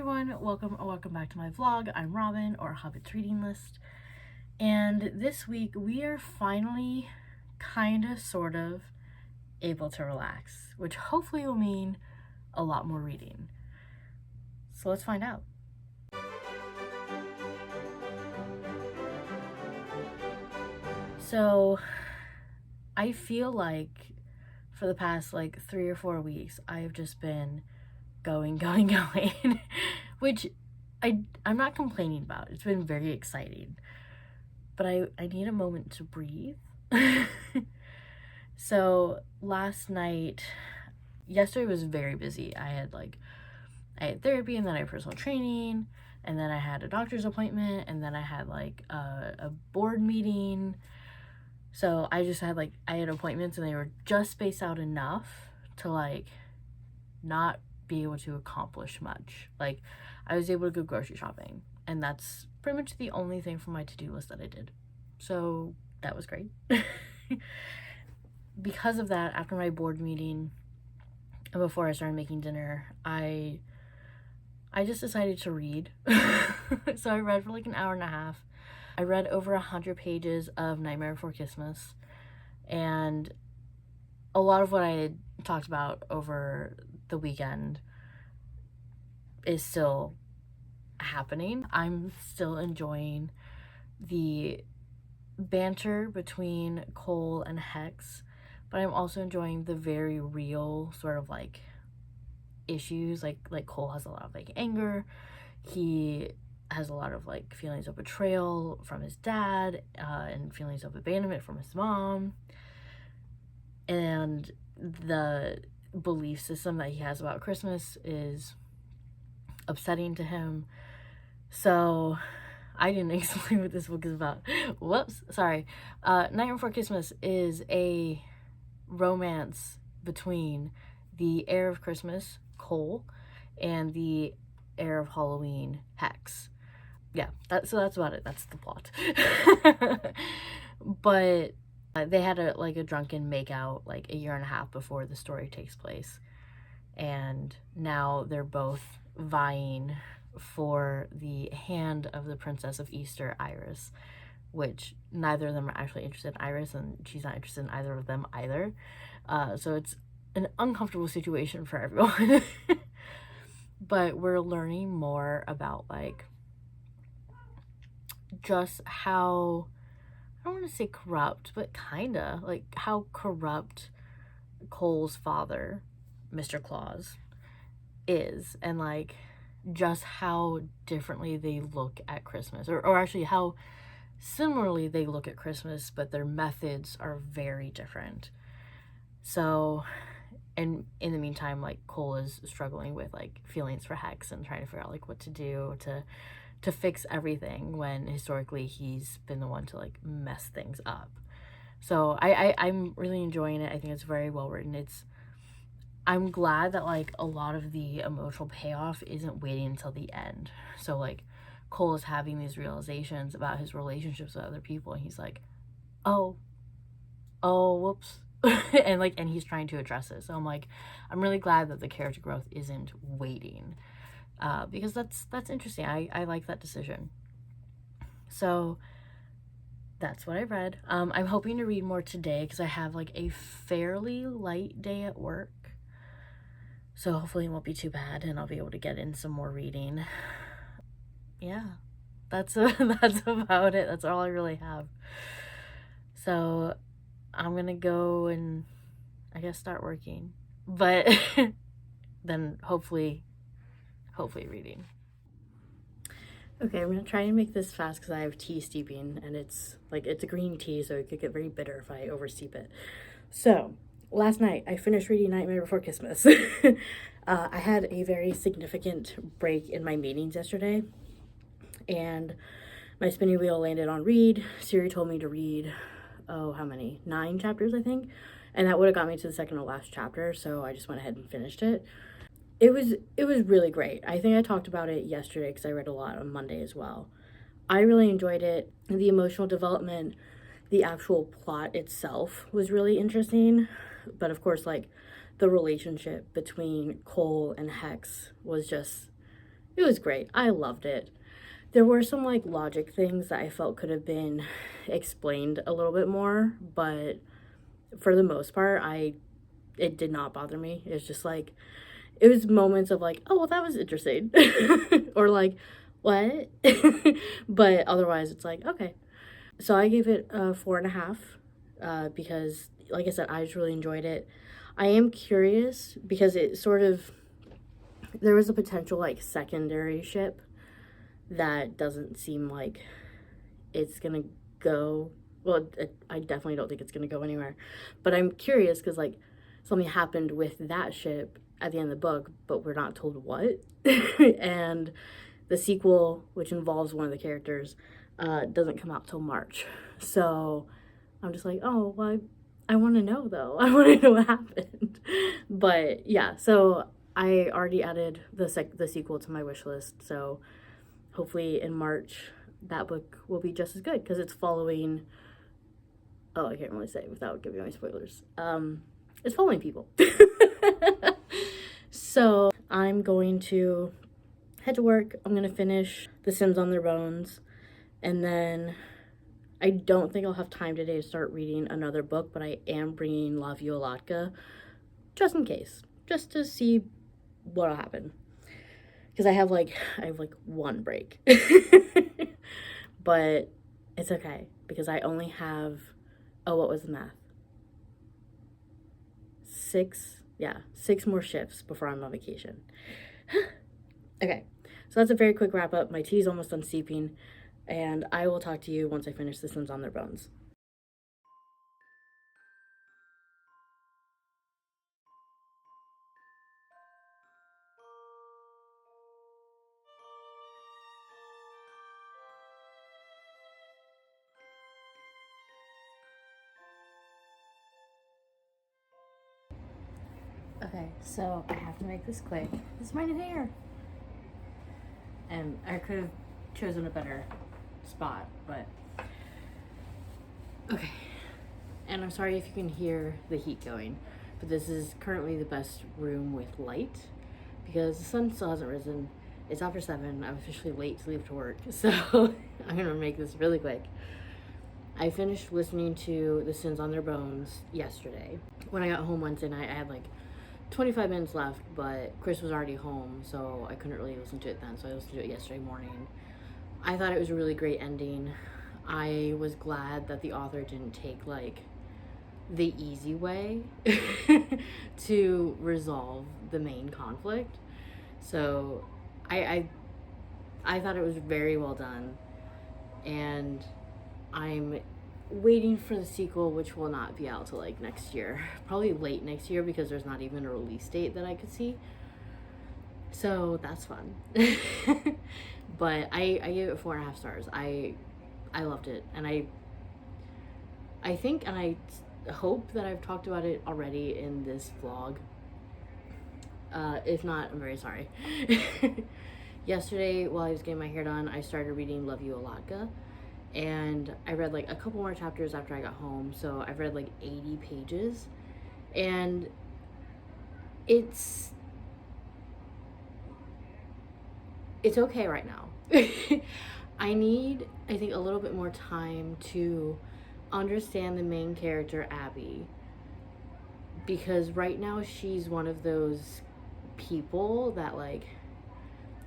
everyone, welcome back to my vlog. I'm Robin, or Hobbit's Reading List, and this week we are finally sort of able to relax, which hopefully will mean a lot more reading. So let's find out. So I feel like for the past 3 or 4 weeks I've just been going which I'm not complaining about. It's been very exciting, but I need a moment to breathe. So yesterday was very busy. I had therapy, and then I had personal training, and then I had a doctor's appointment, and then I had a board meeting. So I just had I had appointments, and they were just spaced out enough to not be able to accomplish much. I was able to go grocery shopping, and that's pretty much the only thing from my to-do list that I did. So that was great. Because of that, after my board meeting and before I started making dinner, I just decided to read. So I read for an hour and a half. I read over 100 pages of Nightmare Before Kissmas, and a lot of what I had talked about over the weekend is still happening. I'm still enjoying the banter between Cole and Hex, but I'm also enjoying the very real sort of issues. Cole has a lot of anger. He has a lot of feelings of betrayal from his dad, and feelings of abandonment from his mom, and the belief system that he has about Christmas is upsetting to him. So I didn't explain what this book is about. Whoops, sorry. Nightmare Before Kissmas is a romance between the heir of Christmas, Cole, and the heir of Halloween, Hex. Yeah, that's about it. That's the plot. But they had a drunken makeout a year and a half before the story takes place, and now they're both vying for the hand of the Princess of Easter, Iris, which neither of them are actually interested in Iris, and she's not interested in either of them either. So it's an uncomfortable situation for everyone. But we're learning more about just how, I don't want to say corrupt, but kinda how corrupt Cole's father, Mr. Claus, is, and just how differently they look at Christmas, or actually how similarly they look at Christmas, but their methods are very different. So, and in the meantime, Cole is struggling with feelings for Hex and trying to figure out what to do to fix everything, when historically he's been the one to mess things up. So I'm really enjoying it. I think it's very well written. I'm glad that a lot of the emotional payoff isn't waiting until the end. So Cole is having these realizations about his relationships with other people, and he's oh whoops. and he's trying to address it. So I'm really glad that the character growth isn't waiting, because that's interesting. I like that decision. So that's what I read. I'm hoping to read more today because I have a fairly light day at work. So hopefully it won't be too bad, and I'll be able to get in some more reading. Yeah, that's about it. That's all I really have. So I'm gonna go and I guess start working, but then hopefully reading. Okay, I'm gonna try and make this fast because I have tea steeping, and it's a green tea, so it could get very bitter if I oversteep it. So last night I finished reading Nightmare Before Kissmas. I had a very significant break in my meetings yesterday, and my spinning wheel landed on read. Siri told me to read, how many? 9 chapters, I think, and that would have got me to the second to last chapter, so I just went ahead and finished it. It was really great. I think I talked about it yesterday because I read a lot on Monday as well. I really enjoyed it. The emotional development, the actual plot itself was really interesting, but of course the relationship between Cole and Hex was just It was great. I loved it. There were some like logic things that I felt could have been explained a little bit more, but for the most part, it did not bother me. It was just like it was moments of like, oh well, that was interesting, or like, what? But otherwise, it's like okay. So I gave it a 4.5, because, like I said, I just really enjoyed it. I am curious because it sort of there was a potential like secondary ship that doesn't seem like it's gonna go well. I definitely don't think it's gonna go anywhere, but I'm curious because like something happened with that ship at the end of the book, but we're not told what. And the sequel, which involves one of the characters, doesn't come out till March. So I'm just like, oh well, I want to know though. I want to know what happened. But yeah, so I already added the sequel to my wish list. So hopefully in March that book will be just as good because it's following. Oh, I can't really say without giving away spoilers. It's following people. So I'm going to head to work. I'm gonna finish The Sims on Their Bones, and then I don't think I'll have time today to start reading another book, but I am bringing La Vie Latke just in case, just to see what'll happen. Because I have like one break, but it's okay because I only have what was the math? 6, yeah, 6 more shifts before I'm on vacation. Okay, so that's a very quick wrap up. My tea's almost done steeping, and I will talk to you once I finish The Sims on Their Bones. Okay, so I have to make this quick. This is my new hair. And I could have chosen a better spot, but okay. And I'm sorry if you can hear the heat going, but this is currently the best room with light because the sun still hasn't risen. It's after 7. I'm officially late to leave to work, so I'm gonna make this really quick. I finished listening to The Sims on Their Bones yesterday. When I got home Wednesday night, I had like 25 minutes left, but Chris was already home, so I couldn't really listen to it then, so I listened to it yesterday morning. I thought it was a really great ending. I was glad that the author didn't take like the easy way to resolve the main conflict. So I thought it was very well done, and I'm waiting for the sequel, which will not be out till like next year, probably late next year because there's not even a release date that I could see. So that's fun. But I gave it 4.5 stars. I loved it, and I think and I hope that I've talked about it already in this vlog. If not, I'm very sorry. Yesterday, while I was getting my hair done, I started reading Love You Latke, and I read like a couple more chapters after I got home, so I've read like 80 pages, and it's okay right now. I need, I think, a little bit more time to understand the main character, Abby, because right now she's one of those people that like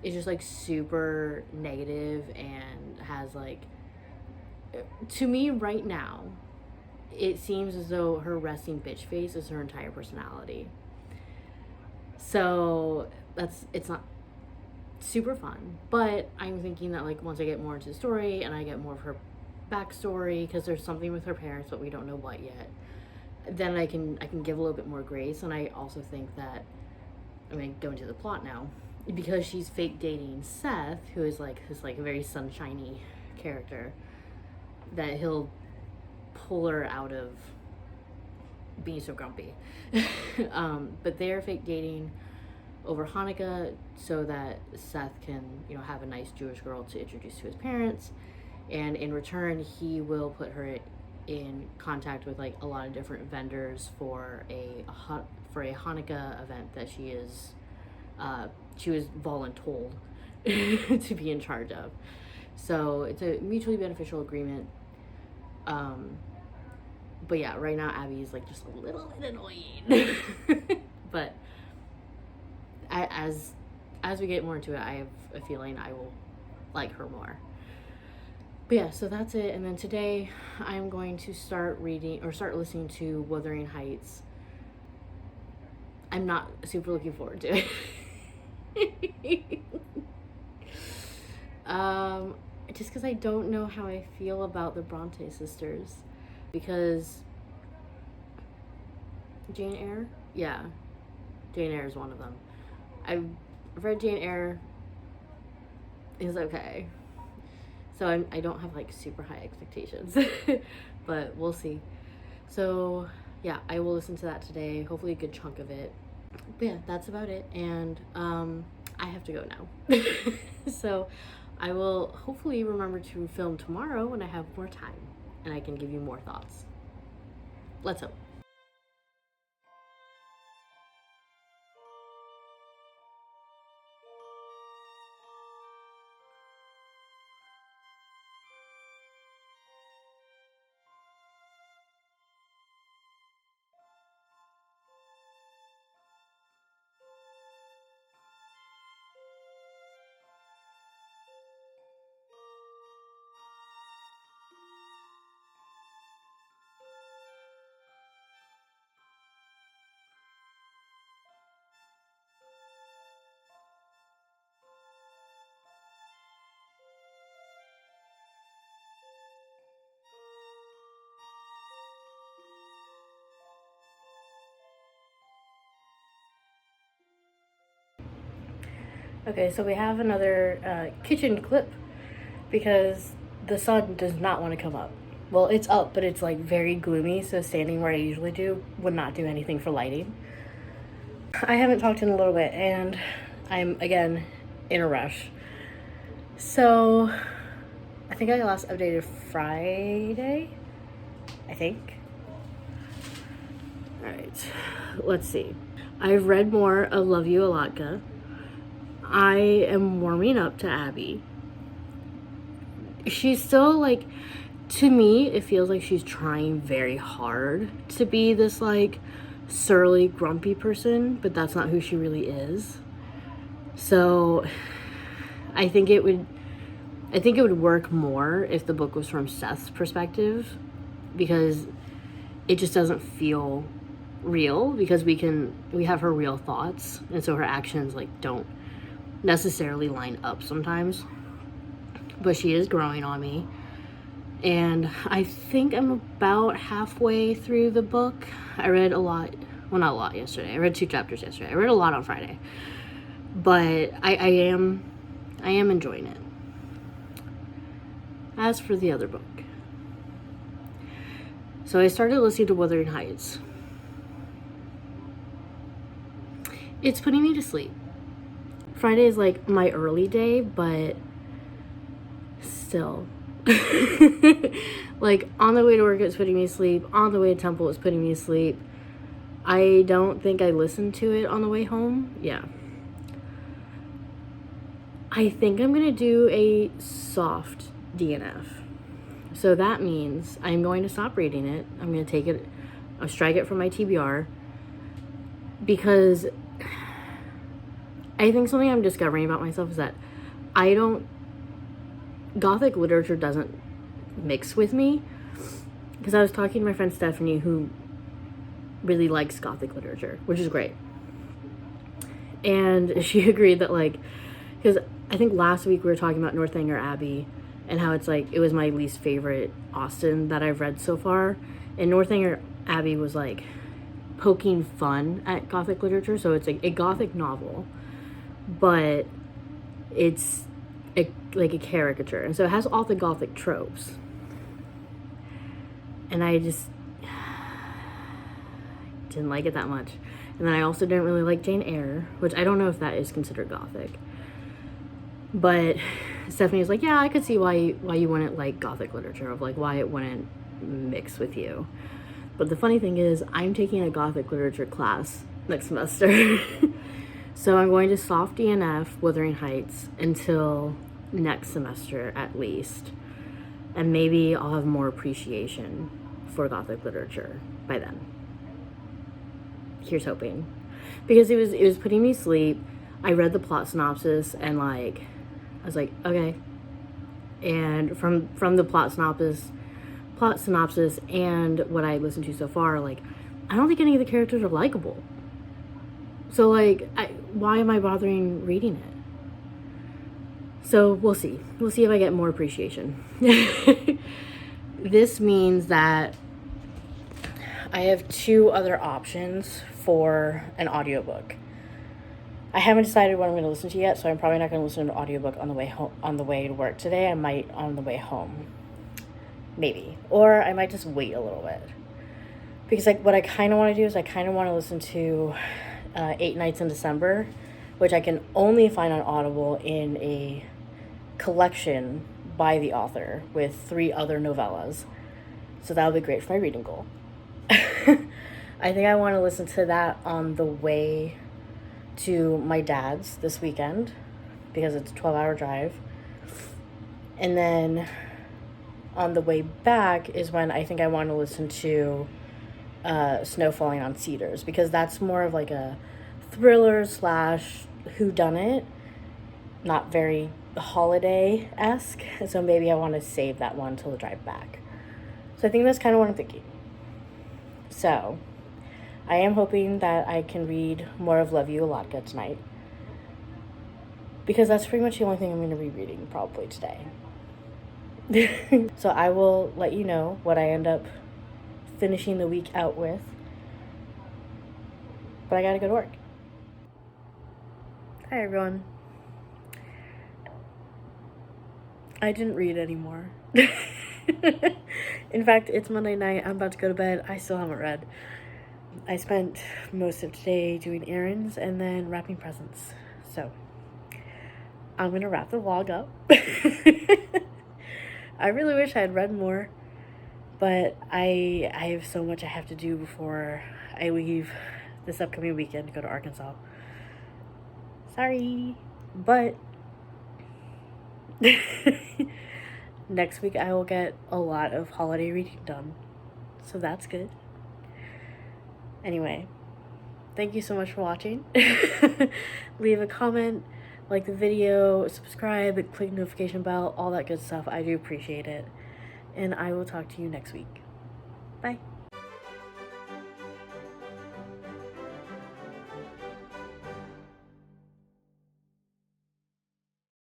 is just like super negative and has like, to me right now it seems as though her resting bitch face is her entire personality. So it's not super fun, but I'm thinking that like once I get more into the story and I get more of her backstory, because there's something with her parents but we don't know what yet, then I can give a little bit more grace. And I also think that I'm gonna go into the plot now, because she's fake dating Seth, who is like this like very sunshiny character, that he'll pull her out of being so grumpy. But they're fake dating over Hanukkah so that Seth can, have a nice Jewish girl to introduce to his parents, and in return he will put her in contact with like a lot of different vendors for a Hanukkah event that she was voluntold to be in charge of. So it's a mutually beneficial agreement. But yeah, right now Abby is like just a little bit annoying. But as we get more into it, I have a feeling I will like her more. But yeah, so that's it. And then today I'm going to start listening to Wuthering Heights. I'm not super looking forward to it. Just because I don't know how I feel about the Bronte sisters. Because Jane Eyre? Yeah. Jane Eyre is one of them. I've read Jane Eyre. It's okay. So I don't have like super high expectations. But we'll see. So yeah, I will listen to that today. Hopefully a good chunk of it. But yeah, that's about it. And I have to go now. So I will hopefully remember to film tomorrow when I have more time and I can give you more thoughts. Let's hope. Okay, so we have another kitchen clip because the sun does not want to come up. Well, it's up, but it's like very gloomy, so standing where I usually do would not do anything for lighting. I haven't talked in a little bit, and I'm, again, in a rush. So, I think I last updated Friday, I think. Alright, let's see. I've read more of Love You, Latke. I am warming up to Abby. She's still, like, to me, it feels like she's trying very hard to be this, like, surly, grumpy person, but that's not who she really is. So, I think it would work more if the book was from Seth's perspective, because it just doesn't feel real, because we have her real thoughts, and so her actions, like, don't necessarily line up sometimes. But she is growing on me, and I think I'm about halfway through the book. I read a lot, well, not a lot yesterday. I read 2 chapters yesterday. I read a lot on Friday, but I am enjoying it. As for the other book, so I started listening to Wuthering Heights. It's putting me to sleep. Friday is like my early day, but still. Like, on the way to work, it's putting me to sleep. On the way to Temple, it's putting me to sleep. I don't think I listened to it on the way home. Yeah. I think I'm going to do a soft DNF. So that means I'm going to stop reading it. I'm going to take it, I'll strike it from my TBR, because I think something I'm discovering about myself is that Gothic literature doesn't mix with me. Because I was talking to my friend Stephanie, who really likes Gothic literature, which is great. And she agreed that, like, because I think last week we were talking about Northanger Abbey and how it's like, it was my least favorite Austen that I've read so far. And Northanger Abbey was like poking fun at Gothic literature. So it's like a Gothic novel, but it's like a caricature. And so it has all the Gothic tropes. And I just didn't like it that much. And then I also didn't really like Jane Eyre, which I don't know if that is considered Gothic. But Stephanie was like, yeah, I could see why you wouldn't like Gothic literature, of like why it wouldn't mix with you. But the funny thing is, I'm taking a Gothic literature class next semester. So I'm going to soft DNF Wuthering Heights until next semester at least. And maybe I'll have more appreciation for Gothic literature by then. Here's hoping. Because it was putting me to sleep. I read the plot synopsis and like I was like, okay. And from the plot synopsis and what I listened to so far, like I don't think any of the characters are likable. So like why am I bothering reading it? So we'll see. We'll see if I get more appreciation. This means that I have 2 other options for an audiobook. I haven't decided what I'm going to listen to yet, so I'm probably not going to listen to an audiobook on the way home, on the way to work today. I might on the way home. Maybe. Or I might just wait a little bit. Because like what I kind of want to do is I kind of want to listen to 8 Nights in December, which I can only find on Audible in a collection by the author with 3 other novellas. So that would be great for my reading goal. I think I want to listen to that on the way to my dad's this weekend because it's a 12-hour drive. And then on the way back is when I think I want to listen to Snow Falling on Cedars, because that's more of like a thriller / whodunit, not very holiday-esque. So maybe I want to save that one till the drive back. So I think that's kind of what I'm thinking. So I am hoping that I can read more of Love You, Latke tonight, because that's pretty much the only thing I'm going to be reading probably today. So I will let you know what I end up finishing the week out with. But I gotta go to work. Hi everyone. I didn't read anymore. In fact, it's Monday night. I'm about to go to bed. I still haven't read. I spent most of today doing errands and then wrapping presents. So I'm gonna wrap the vlog up. I really wish I had read more, but I have so much I have to do before I leave this upcoming weekend to go to Arkansas. Sorry, but next week I will get a lot of holiday reading done, so that's good. Anyway, thank you so much for watching. Leave a comment, like the video, subscribe, and click the notification bell, all that good stuff. I do appreciate it. And I will talk to you next week. Bye.